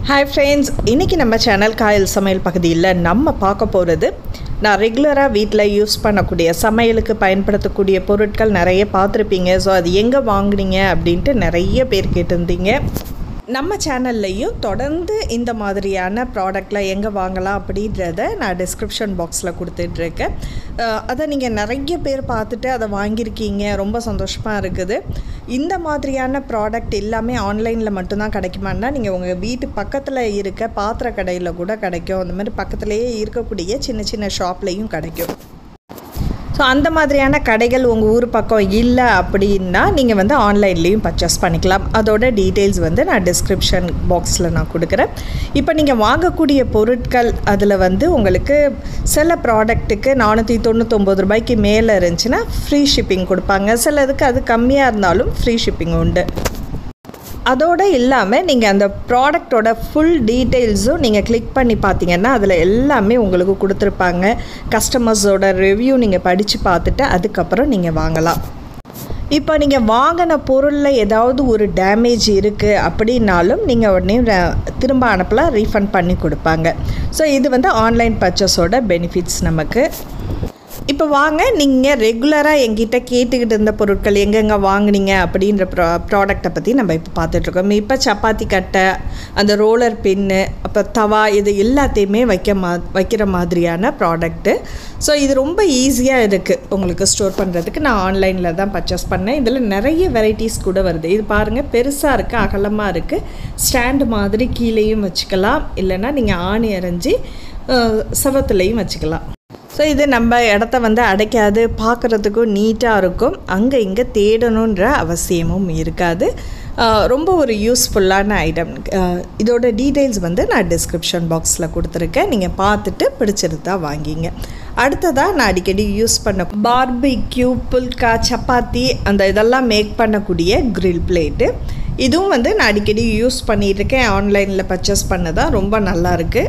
Hi friends, இன்னைக்கு நம்ம channel Kayal சமையல் பகுதியில் நம்ம பார்க்க போகிறது நான் ரெகுலராக வீட்டில் யூஸ் பண்ணக்கூடிய சமையலுக்கு பயன்படுத்தக்கூடிய பொருட்கள் நிறைய பார்த்துருப்பீங்க. ஸோ அது எங்கே வாங்குனீங்க அப்படின்ட்டு நிறைய பேர் கேட்டிருந்தீங்க. நம்ம சேனல்லையும் தொடர்ந்து இந்த மாதிரியான ப்ராடக்டில் எங்கே வாங்கலாம் அப்படின்றத நான் டிஸ்கிரிப்ஷன் பாக்ஸில் கொடுத்துட்ருக்கேன். அதை நீங்கள் நிறைய பேர் பார்த்துட்டு அதை வாங்கியிருக்கீங்க, ரொம்ப சந்தோஷமாக இருக்குது. இந்த மாதிரியான ப்ராடக்ட் எல்லாமே ஆன்லைனில் மட்டும்தான் கிடைக்குமான்னா நீங்கள் உங்கள் வீட்டு பக்கத்தில் இருக்க பாத்திர கடையில் கூட கிடைக்கும். அந்த மாதிரி பக்கத்துலேயே இருக்கக்கூடிய சின்ன சின்ன ஷாப்லேயும் கிடைக்கும். ஸோ அந்த மாதிரியான கடைகள் உங்கள் ஊர் பக்கம் இல்லை அப்படின்னா நீங்கள் வந்து ஆன்லைன்லேயும் பர்ச்சேஸ் பண்ணிக்கலாம். அதோட டீட்டெயில்ஸ் வந்து நான் டிஸ்கிரிப்ஷன் பாக்ஸில் நான் கொடுக்குறேன். இப்போ நீங்கள் வாங்கக்கூடிய பொருட்கள் அதில் வந்து உங்களுக்கு சில ப்ராடக்ட்டுக்கு 499 ரூபாய்க்கு மேலே இருந்துச்சுன்னா ஃப்ரீ ஷிப்பிங் கொடுப்பாங்க. சிலதுக்கு அது கம்மியாக இருந்தாலும் ஃப்ரீ ஷிப்பிங் உண்டு. அதோடு இல்லாமல் நீங்கள் அந்த ப்ராடக்டோட ஃபுல் டீட்டெயில்ஸும் நீங்கள் கிளிக் பண்ணி பார்த்தீங்கன்னா அதில் எல்லாமே உங்களுக்கு கொடுத்துருப்பாங்க. கஸ்டமர்ஸோட ரிவ்யூ நீங்கள் படித்து பார்த்துட்டு அதுக்கப்புறம் நீங்கள் வாங்கலாம். இப்போ நீங்கள் வாங்கின பொருளில் ஏதாவது ஒரு டேமேஜ் இருக்குது அப்படின்னாலும் நீங்கள் உடனே திரும்ப அனுப்பலாம், ரீஃபண்ட் பண்ணி கொடுப்பாங்க. ஸோ இது வந்து ஆன்லைன் பர்ச்சேஸோட பெனிஃபிட்ஸ் நமக்கு. இப்போ வாங்க, நீங்கள் ரெகுலராக எங்கிட்ட கேட்டுக்கிட்டு இருந்த பொருட்கள் எங்கெங்கே வாங்கினீங்க அப்படின்ற ப்ராடக்டை பற்றி நம்ம இப்போ பார்த்துட்ருக்கோம். இப்போ சப்பாத்தி கட்டை, அந்த ரோலர் பின்னு, அப்போ தவா, இது எல்லாத்தையுமே வைக்கிற மாதிரியான ப்ராடக்ட்டு. ஸோ இது ரொம்ப ஈஸியாக இருக்குது உங்களுக்கு ஸ்டோர் பண்ணுறதுக்கு. நான் ஆன்லைனில் தான் பர்ச்சேஸ் பண்ணேன். இதில் நிறைய வெரைட்டிஸ் கூட வருது. இது பாருங்கள், பெருசாக இருக்குது, அகலமாக இருக்குது. ஸ்டாண்டு மாதிரி கீழேயும் வச்சுக்கலாம், இல்லைன்னா நீங்கள் ஆணி அரைஞ்சி செவத்துலேயும் வச்சுக்கலாம். ஸோ இது நம்ம இடத்த வந்து அடைக்காது, பார்க்குறதுக்கும் நீட்டாக இருக்கும். அங்கே இங்கே தேடணுன்ற அவசியமும் இருக்காது. ரொம்ப ஒரு யூஸ்ஃபுல்லான ஐட்டம். இதோட டீட்டெயில்ஸ் வந்து நான் டிஸ்கிரிப்ஷன் பாக்ஸில் கொடுத்துருக்கேன். நீங்கள் பார்த்துட்டு பிடிச்சிருந்தா வாங்கிங்க. அடுத்ததாக நான் அடிக்கடி யூஸ் பண்ண பார்பிக்யூ, புல்கா, சப்பாத்தி அந்த இதெல்லாம் மேக் பண்ணக்கூடிய கிரில் பிளேட்டு. இதுவும் வந்து நான் அடிக்கடி யூஸ் பண்ணிகிட்ருக்கேன். ஆன்லைனில் பர்ச்சேஸ் பண்ணதான் ரொம்ப நல்லாயிருக்கு.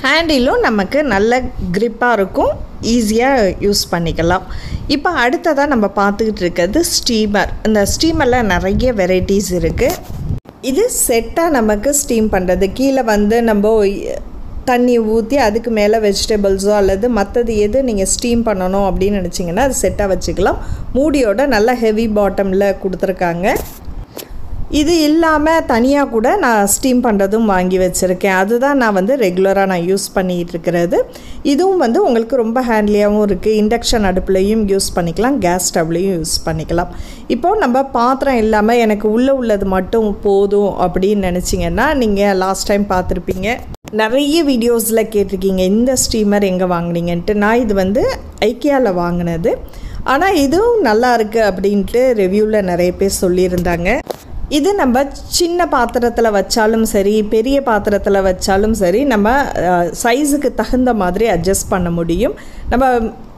ஹேண்டிலும் நமக்கு நல்ல க்ரிப்பாக இருக்கும், ஈஸியாக யூஸ் பண்ணிக்கலாம். இப்போ அடுத்ததாக நம்ம பார்த்துக்கிட்டு இருக்கிறது ஸ்டீமர். இந்த ஸ்டீமரில் நிறைய வெரைட்டிஸ் இருக்குது. இது செட்டாக நமக்கு ஸ்டீம் பண்ணுறது. கீழே வந்து நம்ம தண்ணி ஊற்றி அதுக்கு மேலே வெஜிடபிள்ஸோ அல்லது மற்றது எது நீங்கள் ஸ்டீம் பண்ணணும் அப்படின்னு நினச்சிங்கன்னா அது செட்டாக வச்சுக்கலாம். மூடியோட நல்ல ஹெவி பாட்டமில் கொடுத்துருக்காங்க. இது இல்லாமல் தனியாக கூட நான் ஸ்டீம் பண்ணுறதும் வாங்கி வச்சுருக்கேன். அதுதான் நான் வந்து ரெகுலராக நான் யூஸ் பண்ணிகிட்டு இருக்கிறது. இதுவும் வந்து உங்களுக்கு ரொம்ப ஹேண்ட்லியாகவும் இருக்குது. இண்டக்ஷன் அடுப்புலையும் யூஸ் பண்ணிக்கலாம், கேஸ் ஸ்டவ்லையும் யூஸ் பண்ணிக்கலாம். இப்போது நம்ம பாத்திரம் இல்லாமல் எனக்கு உள்ளது மட்டும் போதும் அப்படின்னு நினச்சிங்கன்னா நீங்கள் லாஸ்ட் டைம் பார்த்துருப்பீங்க, நிறைய வீடியோஸில் கேட்டிருக்கீங்க இந்த ஸ்டீமர் எங்கே வாங்கினீங்கன்ட்டு. நான் இது வந்து ஐக்கியாவில் வாங்கினது. ஆனால் இதுவும் நல்லா இருக்குது அப்படின்ட்டு ரிவ்யூவில் நிறைய பேர் சொல்லியிருந்தாங்க. இது நம்ம சின்ன பாத்திரத்தில் வச்சாலும் சரி, பெரிய பாத்திரத்தில் வச்சாலும் சரி, நம்ம சைஸுக்கு தகுந்த மாதிரி அட்ஜஸ்ட் பண்ண முடியும். நம்ம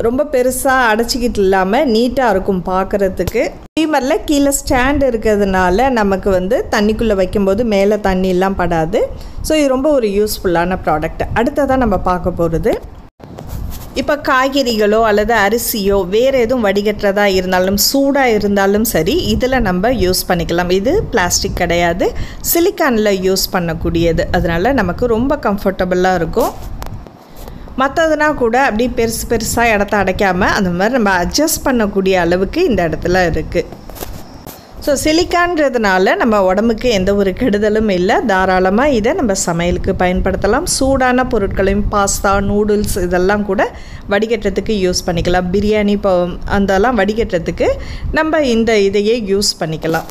ரொம்ப பெருசாக அடைச்சிக்கிட்டு இல்லாமல் நீட்டாக இருக்கும் பார்க்குறதுக்கு. ஸ்டீமரில் கீழே ஸ்டாண்ட் இருக்கிறதுனால நமக்கு வந்து தண்ணிக்குள்ளே வைக்கும்போது மேலே தண்ணியெல்லாம் படாது. ஸோ இது ரொம்ப ஒரு யூஸ்ஃபுல்லான ப்ராடக்ட். அடுத்ததான் நம்ம பார்க்க போகிறது, இப்போ காய்கறிகளோ அல்லது அரிசியோ வேறு எதுவும் வடிகட்டுறதா இருந்தாலும் சூடாக இருந்தாலும் சரி, இதில் நம்ம யூஸ் பண்ணிக்கலாம். இது பிளாஸ்டிக் கிடையாது, சிலிக்கானில் யூஸ் பண்ணக்கூடியது. அதனால் நமக்கு ரொம்ப கம்ஃபர்டபுளாக இருக்கும். மற்றதுனா கூட அப்படி பெருசாக இடத்த அடைக்காமல் அந்த மாதிரி நம்ம அட்ஜஸ்ட் பண்ணக்கூடிய அளவுக்கு இந்த இடத்துல இருக்குது. ஸோ சிலிக்கான்றதுனால நம்ம உடம்புக்கு எந்த ஒரு கெடுதலும் இல்லை. தாராளமாக இதை நம்ம சமையலுக்கு பயன்படுத்தலாம். சூடான பொருட்களையும் பாஸ்தா, நூடுல்ஸ் இதெல்லாம் கூட வடிகட்டுறதுக்கு யூஸ் பண்ணிக்கலாம். பிரியாணி அதெல்லாம் வடிகட்டுறதுக்கு நம்ம இந்த இதையே யூஸ் பண்ணிக்கலாம்.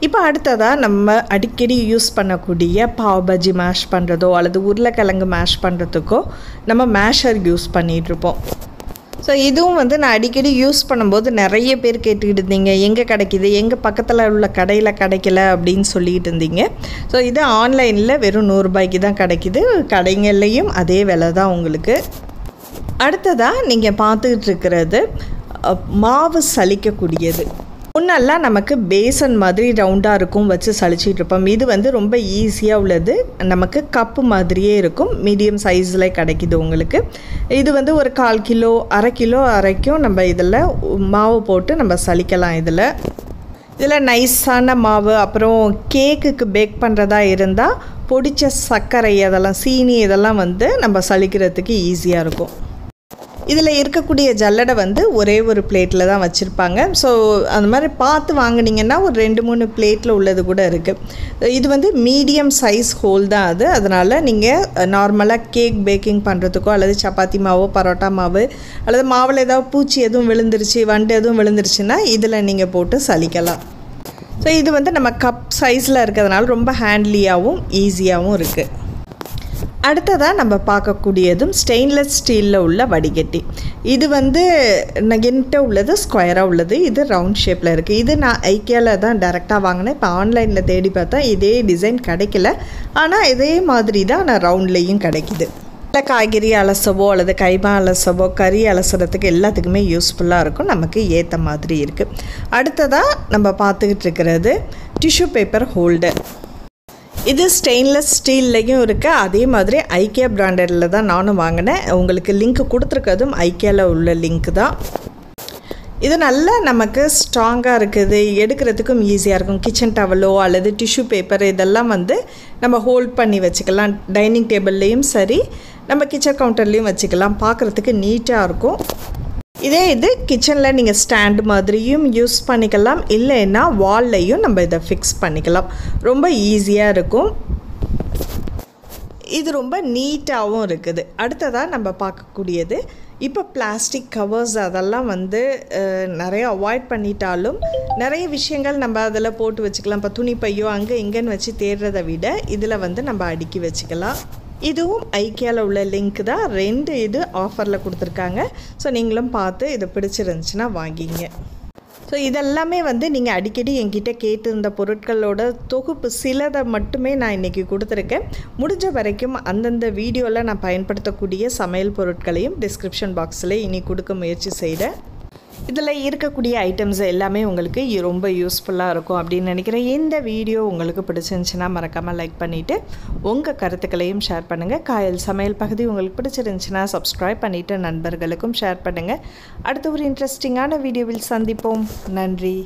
இப்போ அடுத்ததாக நம்ம அடிக்கடி யூஸ் பண்ணக்கூடிய பாவ் பஜ்ஜி மேஷ் பண்ணுறதோ அல்லது உருளைக்கிழங்கு மேஷ் பண்ணுறதுக்கோ நம்ம மேஷர் யூஸ் பண்ணிகிட்ருப்போம். ஸோ இதுவும் வந்து நான் அடிக்கடி யூஸ் பண்ணும்போது நிறைய பேர் கேட்டுக்கிட்டு இருந்தீங்க, எங்கே கிடைக்கிது, எங்கள் பக்கத்தில் உள்ள கடையில் கிடைக்கல அப்படின்னு சொல்லிகிட்டு இருந்தீங்க. ஸோ இது ஆன்லைனில் வெறும் 100 ரூபாய்க்கு தான் கிடைக்கிது. கடைங்கள்லேயும் அதே விலை தான் உங்களுக்கு. அடுத்ததாக நீங்கள் பார்த்துக்கிட்டு இருக்கிறது மாவு சலிக்கக்கூடியது. முன்னெல்லாம் நமக்கு பேசன் மாதிரி ரவுண்டாக இருக்கும், வச்சு சளிச்சிட்டு இருப்போம். இது வந்து ரொம்ப ஈஸியாக உள்ளது. நமக்கு கப்பு மாதிரியே இருக்கும், மீடியம் சைஸில் கிடைக்கிது உங்களுக்கு. இது வந்து ஒரு 1/4 கிலோ 1/2 கிலோ வரைக்கும் நம்ம இதில் மாவு போட்டு நம்ம சலிக்கலாம். இதில் இதில் நைஸான மாவு, அப்புறம் கேக்குக்கு பேக் பண்ணுறதா இருந்தால் பொடிச்ச சர்க்கரை, அதெல்லாம் சீனி, இதெல்லாம் வந்து நம்ம சலிக்கிறதுக்கு ஈஸியாக இருக்கும். இதில் இருக்கக்கூடிய ஜல்லடை வந்து ஒரே ஒரு பிளேட்டில் தான் வச்சுருப்பாங்க. ஸோ அந்த மாதிரி பார்த்து வாங்கினீங்கன்னா ஒரு 2-3 பிளேட்டில் உள்ளது கூட இருக்குது. இது வந்து மீடியம் சைஸ் ஹோல் தான் அது. அதனால் நீங்கள் நார்மலாக கேக் பேக்கிங் பண்ணுறதுக்கோ அல்லது சப்பாத்தி மாவோ பரோட்டா மாவு அல்லது மாவில் ஏதாவது பூச்சி எதுவும் விழுந்துருச்சு, வண்டு எதுவும் விழுந்துருச்சுன்னா இதில் நீங்கள் போட்டு சலிக்கலாம். ஸோ இது வந்து நம்ம கப் சைஸில் இருக்கிறதுனால ரொம்ப ஹேண்ட்லியாகவும் ஈஸியாகவும் இருக்குது. அடுத்ததாக நம்ம பார்க்கக்கூடியதும் ஸ்டெயின்லெஸ் ஸ்டீலில் உள்ள வடிகட்டி. இது வந்து என்கிட்ட உள்ளது ஸ்கொயராக உள்ளது, இது ரவுண்ட் ஷேப்பில் இருக்குது. இது நான் ஐக்கியாவில் தான் டைரெக்டாக வாங்கினேன். இப்போ ஆன்லைனில் தேடி பார்த்தா இதே டிசைன் கிடைக்கல, ஆனால் இதே மாதிரி தான் நான் ரவுண்ட்லேயும் கிடைக்கிது. இல்லை காய்கறி அலசவோ அல்லது கைமா அலசவோ கறி அலசுறதுக்கு எல்லாத்துக்குமே யூஸ்ஃபுல்லாக இருக்கும், நமக்கு ஏற்ற மாதிரி இருக்குது. அடுத்ததாக நம்ம பார்த்துக்கிட்டு இருக்கிறது டிஷ்யூ பேப்பர் ஹோல்டர். இது ஸ்டெயின்லெஸ் ஸ்டீல்லையும் இருக்குது. அதே மாதிரி ஐக்கியா பிராண்டடில் தான் நானும் வாங்கினேன். உங்களுக்கு லிங்க் கொடுத்துருக்கதும் ஐக்கியாவில் உள்ள லிங்க் தான். இது நல்லா நமக்கு ஸ்ட்ராங்காக இருக்குது, எடுக்கிறதுக்கும் ஈஸியாக இருக்கும். கிச்சன் டவலோ அல்லது டிஷ்யூ பேப்பர் இதெல்லாம் வந்து நம்ம ஹோல்ட் பண்ணி வச்சுக்கலாம். டைனிங் டேபிள்லேயும் சரி, நம்ம கிச்சன் கவுண்டர்லேயும் வச்சுக்கலாம். பார்க்குறதுக்கு நீட்டாக இருக்கும். இதே இது கிச்சனில் நீங்கள் ஸ்டாண்டு மாதிரியும் யூஸ் பண்ணிக்கலாம், இல்லைன்னா வால்லையும் நம்ம இதை ஃபிக்ஸ் பண்ணிக்கலாம். ரொம்ப ஈஸியாக இருக்கும். இது ரொம்ப நீட்டாகவும் இருக்குது. அடுத்ததாக நம்ம பார்க்கக்கூடியது இப்போ பிளாஸ்டிக் கவர்ஸ் அதெல்லாம் வந்து நிறைய அவாய்ட் பண்ணிட்டாலும் நிறைய விஷயங்கள் நம்ம அதில் போட்டு வச்சுக்கலாம். இப்போ துணிப்பையோ அங்கே இங்கேன்னு வச்சு தேடுறதை விட இதில் வந்து நம்ம அடுக்கி வச்சுக்கலாம். இதுவும் ஐக்கியாவில் உள்ள லிங்க் தான். 2 இது ஆஃபரில் கொடுத்துருக்காங்க. ஸோ நீங்களும் பார்த்து இதை பிடிச்சிருந்துச்சுன்னா வாங்கிங்க. ஸோ இதெல்லாமே வந்து நீங்கள் அடிக்கடி என்கிட்ட கேட்டிருந்த பொருட்களோட தொகுப்பு, சிலதை மட்டுமே நான் இன்றைக்கி கொடுத்துருக்கேன். முடிஞ்ச வரைக்கும் அந்தந்த வீடியோவில் நான் பயன்படுத்தக்கூடிய சமையல் பொருட்களையும் டிஸ்கிரிப்ஷன் பாக்ஸில் இனி கொடுக்க முயற்சி செய்கிறேன். இதில் இருக்கக்கூடிய ஐட்டம்ஸ் எல்லாமே உங்களுக்கு ரொம்ப யூஸ்ஃபுல்லாக இருக்கும் அப்படின்னு நினைக்கிறேன். இந்த வீடியோ உங்களுக்கு பிடிச்சிருந்துச்சுன்னா மறக்காமல் லைக் பண்ணிவிட்டு உங்கள் கருத்துக்களையும் ஷேர் பண்ணுங்கள். காயல் சமையல் பகுதி உங்களுக்கு பிடிச்சிருந்துச்சுன்னா சப்ஸ்கிரைப் பண்ணிவிட்டு நண்பர்களுக்கும் ஷேர் பண்ணுங்கள். அடுத்த ஒரு இன்ட்ரெஸ்டிங்கான வீடியோவில் சந்திப்போம். நன்றி.